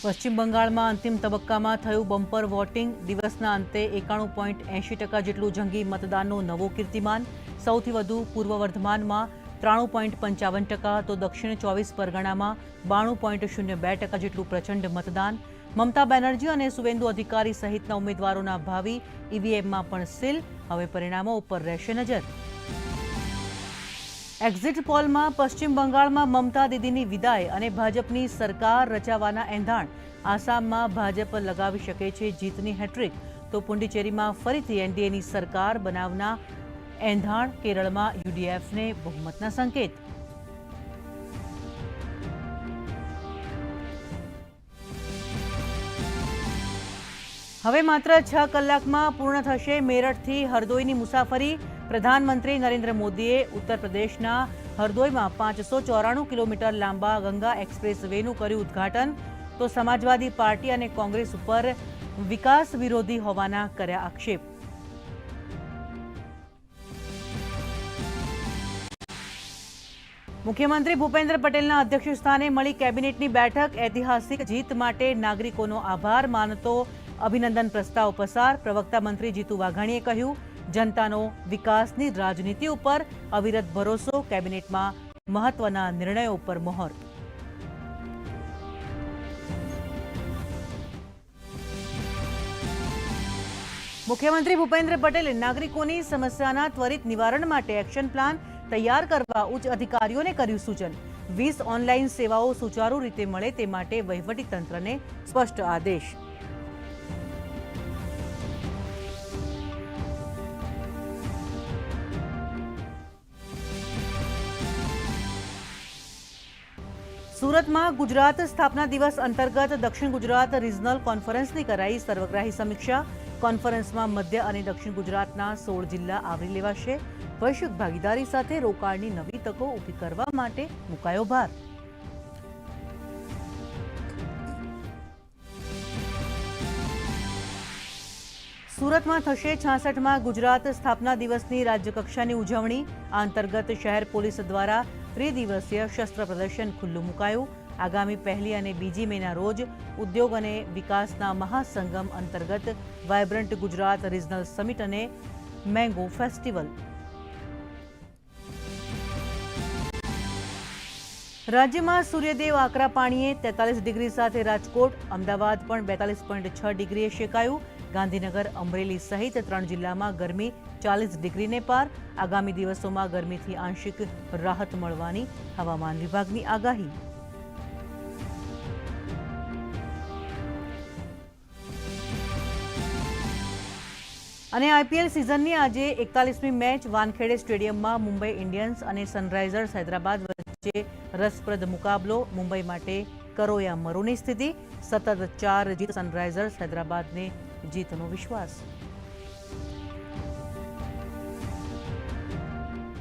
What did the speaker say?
પશ્ચિમ બંગાળમાં અંતિમ તબક્કામાં થયું બમ્પર વોટિંગ। દિવસના અંતે 91.80% જેટલું જંગી મતદાનનો નવો કીર્તિમાન। સૌથી વધુ પૂર્વ વર્ધમાનમાં 93.55%, તો દક્ષિણ 24 પરગણામાં 92.02% જેટલું પ્રચંડ મતદાન। મમતા બેનર્જી અને સુવેન્દુ અધિકારી સહિતના ઉમેદવારોના ભાવિ ઈવીએમમાં પણ સીલ। હવે પરિણામો ઉપર રહેશે નજર। એક્ઝિટ પોલમાં પશ્ચિમ બંગાળમાં મમતા દીદીની વિદાય અને ભાજપની સરકાર રચાવાના એંધાણ। આસામમાં ભાજપ લગાવી શકે છે જીતની હેટ્રિક, તો પુડુચેરીમાં ફરીથી એનડીએની સરકાર બનાવના એંધાણ। કેરળમાં યુડીએફને બહુમતના સંકેત। હવે માત્ર 6 કલાકમાં પૂર્ણ થશે મેરઠથી હરદોઈની મુસાફરી। પ્રધાનમંત્રી નરેન્દ્ર મોદીએ ઉત્તર પ્રદેશના હરદોઈમાં 594 કિલોમીટર લાંબા ગંગા એક્સપ્રેસ વેનું કર્યું ઉદ્ઘાટન, તો સમાજવાદી પાર્ટી અને કોંગ્રેસ ઉપર વિકાસ વિરોધી હોવાના કર્યા આક્ષેપ। મુખ્યમંત્રી ભૂપેન્દ્ર પટેલના અધ્યક્ષસ્થાને મળી કેબિનેટની બેઠક। ઐતિહાસિક જીત માટે નાગરિકોનો આભાર માનતો અભિનંદન પ્રસ્તાવ પસાર। પ્રવક્તા મંત્રી જીતુ વાઘાણીએ કહ્યું, જનતાનો વિકાસની રાજનીતિ ઉપર અવિરત ભરોસો। કેબિનેટમાં મહત્વના નિર્ણયો ઉપર મહોર। મુખ્યમંત્રી ભૂપેન્દ્ર પટેલે નાગરિકોની સમસ્યાના ત્વરિત નિવારણ માટે એક્શન પ્લાન તૈયાર કરવા ઉચ્ચ અધિકારીઓને કર્યું સૂચન। 20 ઓનલાઈન સેવાઓ સુચારુ રીતે મળે તે માટે વહીવટીતંત્રને સ્પષ્ટ આદેશ। સુરતમાં ગુજરાત સ્થાપના દિવસ અંતર્ગત દક્ષિણ ગુજરાત રિજનલ કોન્ફરન્સની કરાઈ સર્વગ્રાહી સમીક્ષા। કોન્ફરન્સમાં મધ્ય અને દક્ષિણ ગુજરાતના 16 જિલ્લા આવરી લેવાશે। વૈશ્વિક ભાગીદારી સાથે રોકાણની નવી તકો ઊભી કરવા માટે મુકાયો ભાર। સુરતમાં થશે 66માં ગુજરાત સ્થાપના દિવસની રાજ્યકક્ષાની ઉજવણી। આ અંતર્ગત શહેર પોલીસ દ્વારા ત્રિદિવસીય શસ્ત્ર પ્રદર્શન ખુલ્લું મુકાયું। આગામી 1 અને 2 મેના રોજ ઉદ્યોગ અને વિકાસના મહાસંગમ અંતર્ગત વાયબ્રન્ટ ગુજરાત રિજનલ સમિટ અને મેંગો ફેસ્ટિવલ। રાજ્યમાં સૂર્યદેવ આકરા પાણીએ 43 ડિગ્રી સાથે રાજકોટ, અમદાવાદ પણ 42.6 ડિગ્રીએ શેકાયું। ગાંધીનગર, અમરેલી સહિત 3 જિલ્લામાં ગરમી 40 ડિગ્રીને પાર। આગામી દિવસોમાં ગરમીથી આંશિક રાહત મળવાની હવામાન વિભાગની આગાહી। અને આઈપીએલ સિઝનની આજે 41મી મેચ વાનખેડે સ્ટેડિયમમાં મુંબઈ ઇન્ડિયન્સ અને સનરાઇઝર્સ હૈદરાબાદ વચ્ચે રસપ્રદ મુકાબલો। મુંબઈ માટે કરો યા મરોની સ્થિતિ। સતત 4 જીત, સનરાઇઝર્સ હૈદરાબાદને જીતનો વિશ્વાસ।